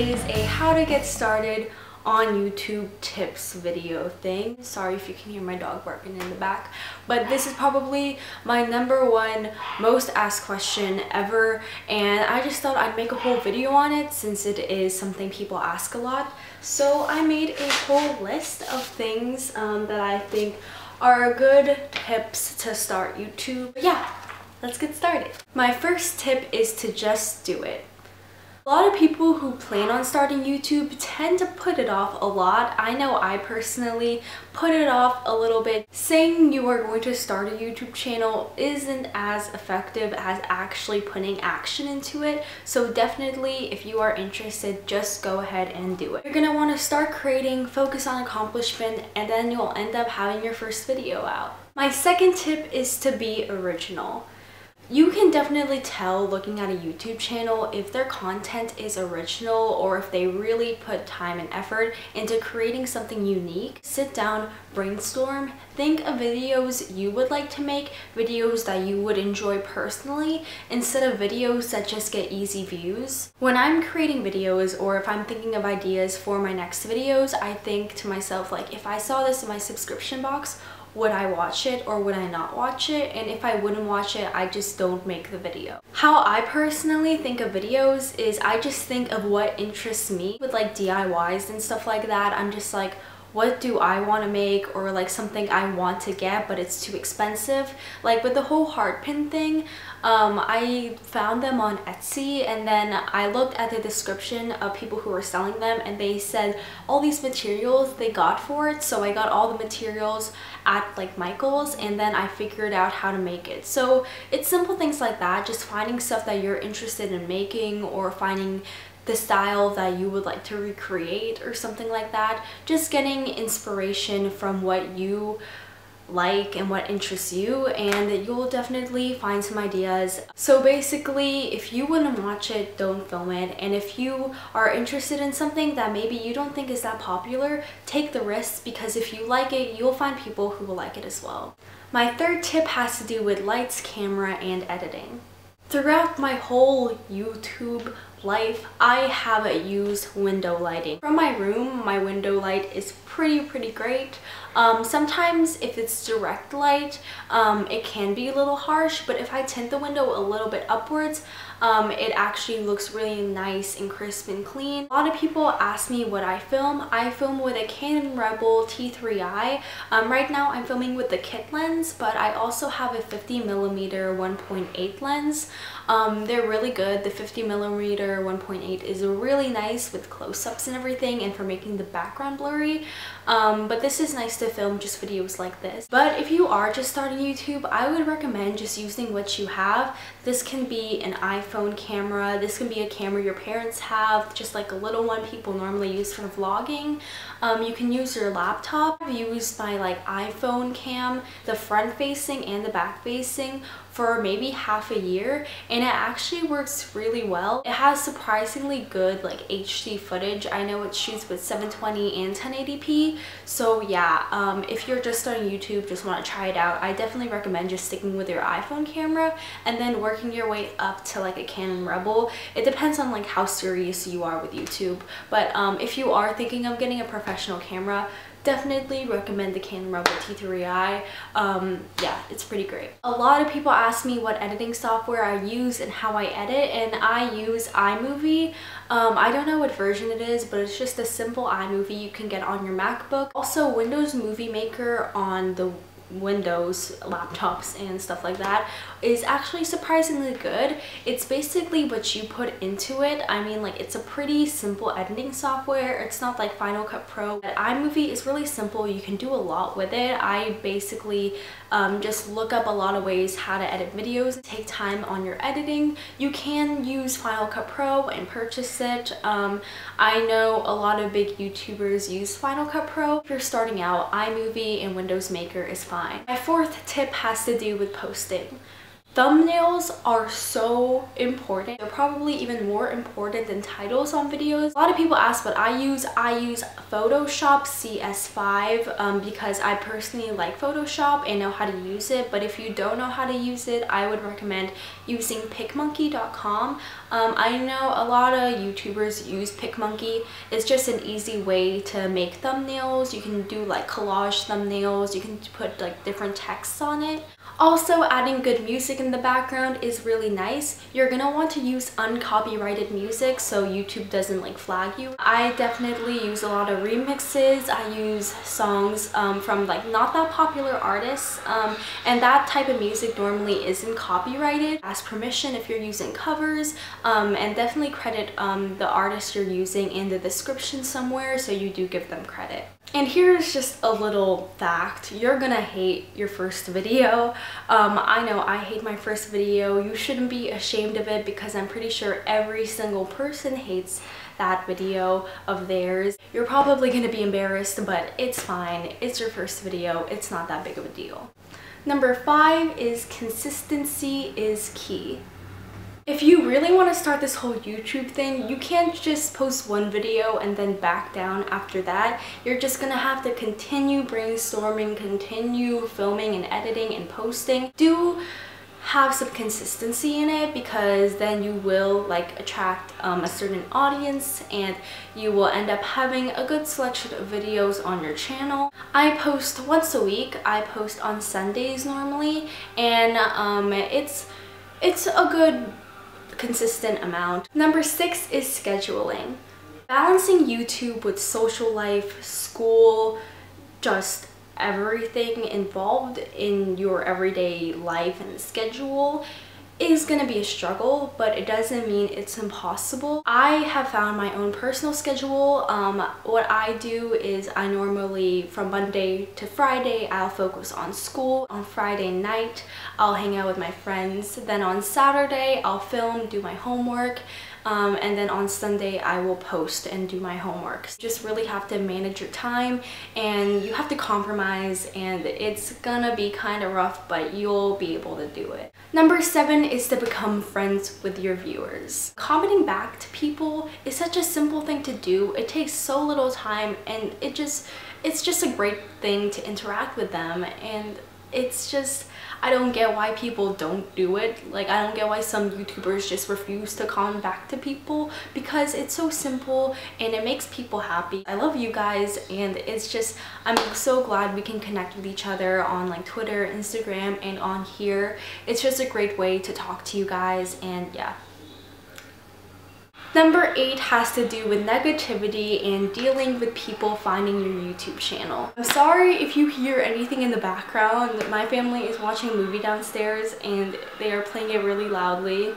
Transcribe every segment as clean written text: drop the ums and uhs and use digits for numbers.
is a how to get started on YouTube tips video thing. Sorry if you can hear my dog barking in the back, but this is probably my #1 most asked question ever, and I just thought I'd make a whole video on it since it is something people ask a lot. So I made a whole list of things that I think are good tips to start YouTube. But yeah, let's get started. My first tip is to just do it. A lot of people who plan on starting YouTube tend to put it off a lot. I know I personally put it off a little bit. Saying you are going to start a YouTube channel isn't as effective as actually putting action into it. So definitely, if you are interested, just go ahead and do it. You're gonna want to start creating, focus on accomplishment, and then you'll end up having your first video out. My second tip is to be original. You can definitely tell looking at a YouTube channel if their content is original or if they really put time and effort into creating something unique. Sit down, brainstorm, think of videos you would like to make, videos that you would enjoy personally, instead of videos that just get easy views. When I'm creating videos or if I'm thinking of ideas for my next videos, I think to myself, like, if I saw this in my subscription box, would I watch it or would I not watch it? And if I wouldn't watch it, I just don't make the video. How I personally think of videos is I just think of what interests me. With like DIYs and stuff like that, I'm just like, what do I want to make, or like something I want to get but it's too expensive. Like with the whole heart pin thing, I found them on Etsy, and then I looked at the description of people who were selling them, and they said all these materials they got for it. So I got all the materials at like Michael's, and then I figured out how to make it. So it's simple things like that, just finding stuff that you're interested in making, or finding the style that you would like to recreate or something like that. Just getting inspiration from what you like and what interests you, and you'll definitely find some ideas. So basically, if you wouldn't watch it, don't film it. And if you are interested in something that maybe you don't think is that popular, take the risk, because if you like it, you'll find people who will like it as well. My third tip has to do with lights, camera, and editing. Throughout my whole YouTube life, I have used window lighting. From my room, my window light is pretty great. Sometimes if it's direct light, it can be a little harsh, but if I tint the window a little bit upwards, it actually looks really nice and crisp and clean. A lot of people ask me what I film. I film with a Canon Rebel T3i. Right now I'm filming with the kit lens, but I also have a 50mm 1.8 lens. They're really good. The 50mm 1.8 is really nice with close-ups and everything, and for making the background blurry. But this is nice to film just videos like this. But if you are just starting YouTube, I would recommend just using what you have. This can be an iPhone camera. This can be a camera your parents have, just like a little one people normally use for vlogging. You can use your laptop. I've used my like iPhone cam, the front facing and the back facing, for maybe half a year, and it actually works really well. It has surprisingly good like HD footage. I know it shoots with 720 and 1080p. So yeah, if you're just starting YouTube, just want to try it out, I definitely recommend just sticking with your iPhone camera and then working your way up to like a Canon Rebel. It depends on like how serious you are with YouTube, but if you are thinking of getting a professional camera, definitely recommend the Canon Rebel T3i. Yeah, it's pretty great. A lot of people ask me what editing software I use and how I edit, and I use iMovie. I don't know what version it is, but it's just a simple iMovie you can get on your MacBook. Also, Windows Movie Maker on the Windows laptops and stuff like that is actually surprisingly good. It's basically what you put into it. I mean, like, it's a pretty simple editing software. It's not like Final Cut Pro, but iMovie is really simple. You can do a lot with it. I basically just look up a lot of ways how to edit videos. Take time on your editing. You can use Final Cut Pro and purchase it. I know a lot of big YouTubers use Final Cut Pro. If you're starting out, iMovie and Windows Maker is fine. My fourth tip has to do with posting. Thumbnails are so important. They're probably even more important than titles on videos. A lot of people ask what I use. I use Photoshop CS5 because I personally like Photoshop and know how to use it. But if you don't know how to use it, I would recommend using PicMonkey.com. I know a lot of YouTubers use PicMonkey. It's just an easy way to make thumbnails. You can do like collage thumbnails. You can put like different texts on it. Also, adding good music in the background is really nice. You're gonna want to use uncopyrighted music so YouTube doesn't like flag you. I definitely use a lot of remixes. I use songs from like not that popular artists, and that type of music normally isn't copyrighted. Ask permission if you're using covers, and definitely credit the artist you're using in the description somewhere so you do give them credit. And here's just a little fact. You're gonna hate your first video. I know I hate my first video. You shouldn't be ashamed of it because I'm pretty sure every single person hates that video of theirs. You're probably gonna be embarrassed, but it's fine. It's your first video. It's not that big of a deal. Number 5 is consistency is key. If you really want to start this whole YouTube thing, you can't just post one video and then back down after that. You're just gonna have to continue brainstorming, continue filming and editing and posting. Do have some consistency in it because then you will like attract a certain audience and you will end up having a good selection of videos on your channel. I post once a week. I post on Sundays normally, and it's a good consistent amount. Number 6 is scheduling. Balancing YouTube with social life, school, just everything involved in your everyday life and schedule is gonna be a struggle, but it doesn't mean it's impossible. I have found my own personal schedule. What I do is I normally, from Monday to Friday, I'll focus on school. On Friday night, I'll hang out with my friends. Then on Saturday, I'll film, do my homework. And then on Sunday I will post and do my homework. You just really have to manage your time and you have to compromise, and it's gonna be kind of rough, but you'll be able to do it. Number 7 is to become friends with your viewers. Commenting back to people is such a simple thing to do. It takes so little time, and it's just a great thing to interact with them, and it's just, I don't get why people don't do it. Like, I don't get why some YouTubers just refuse to comment back to people, because it's so simple and it makes people happy. I love you guys, and it's just, I'm so glad we can connect with each other on like Twitter, Instagram, and on here. It's just a great way to talk to you guys, and yeah. Number 8 has to do with negativity and dealing with people finding your YouTube channel. I'm sorry if you hear anything in the background. My family is watching a movie downstairs and they are playing it really loudly.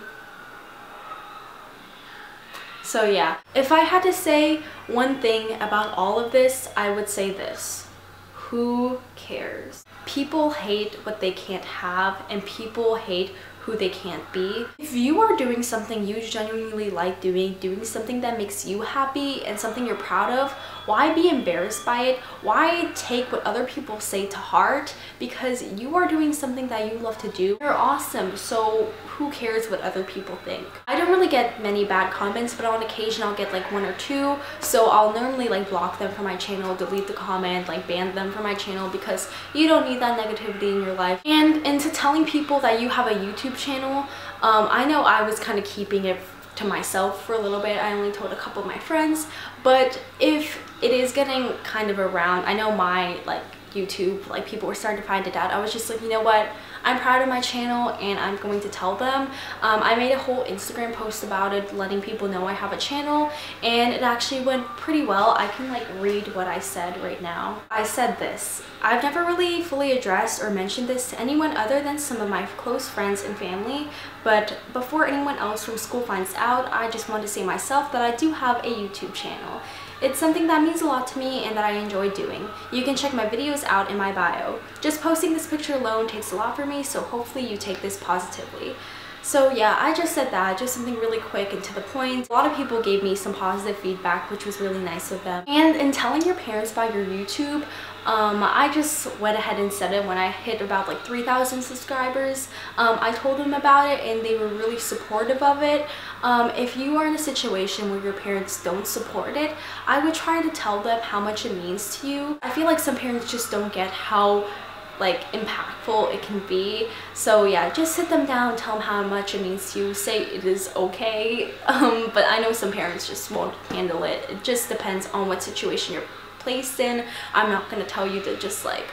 So yeah, if I had to say one thing about all of this, I would say this: who cares? People hate what they can't have, and people hate who they can't be. If you are doing something you genuinely like doing something that makes you happy and something you're proud of, why be embarrassed by it? Why take what other people say to heart? Because you are doing something that you love to do. You're awesome, so who cares what other people think? I don't really get many bad comments, but on occasion I'll get like 1 or 2, so I'll normally like block them from my channel, delete the comment, like ban them from my channel, because you don't need that negativity in your life. And into telling people that you have a YouTube channel, I know I was kind of keeping it to myself for a little bit. I only told a couple of my friends, but if it is getting kind of around, I know my like YouTube, like people were starting to find it out, I was just like, you know what, I'm proud of my channel and I'm going to tell them. I made a whole Instagram post about it, letting people know I have a channel, and it actually went pretty well. I can like read what I said right now. I said this: I've never really fully addressed or mentioned this to anyone other than some of my close friends and family, but before anyone else from school finds out, I just want to say myself that I do have a YouTube channel. It's something that means a lot to me and that I enjoy doing. You can check my videos out in my bio. Just posting this picture alone takes a lot for me, so hopefully you take this positively. So yeah, I just said that, just something really quick and to the point. A lot of people gave me some positive feedback, which was really nice of them. And in telling your parents about your YouTube, I just went ahead and said it when I hit about like 3,000 subscribers. I told them about it and they were really supportive of it. If you are in a situation where your parents don't support it, I would try to tell them how much it means to you. I feel like some parents just don't get how like impactful it can be. So yeah, just sit them down, tell them how much it means to you, say it is okay. But I know some parents just won't handle it. It just depends on what situation you're placed in. I'm not gonna tell you to just like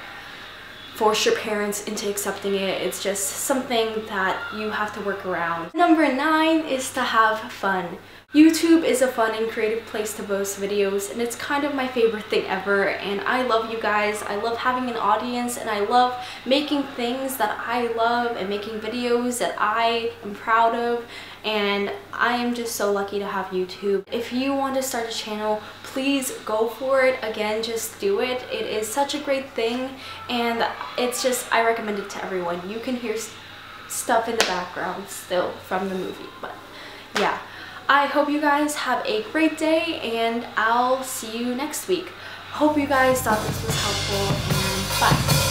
force your parents into accepting it. It's just something that you have to work around. Number 9 is to have fun. YouTube is a fun and creative place to post videos, and it's kind of my favorite thing ever, and I love you guys. I love having an audience, and I love making things that I love and making videos that I am proud of, and I am just so lucky to have YouTube. If you want to start a channel, please go for it. Again, just do it. It is such a great thing, and it's just, I recommend it to everyone. You can hear stuff in the background still from the movie, but yeah. I hope you guys have a great day, and I'll see you next week. Hope you guys thought this was helpful, and bye.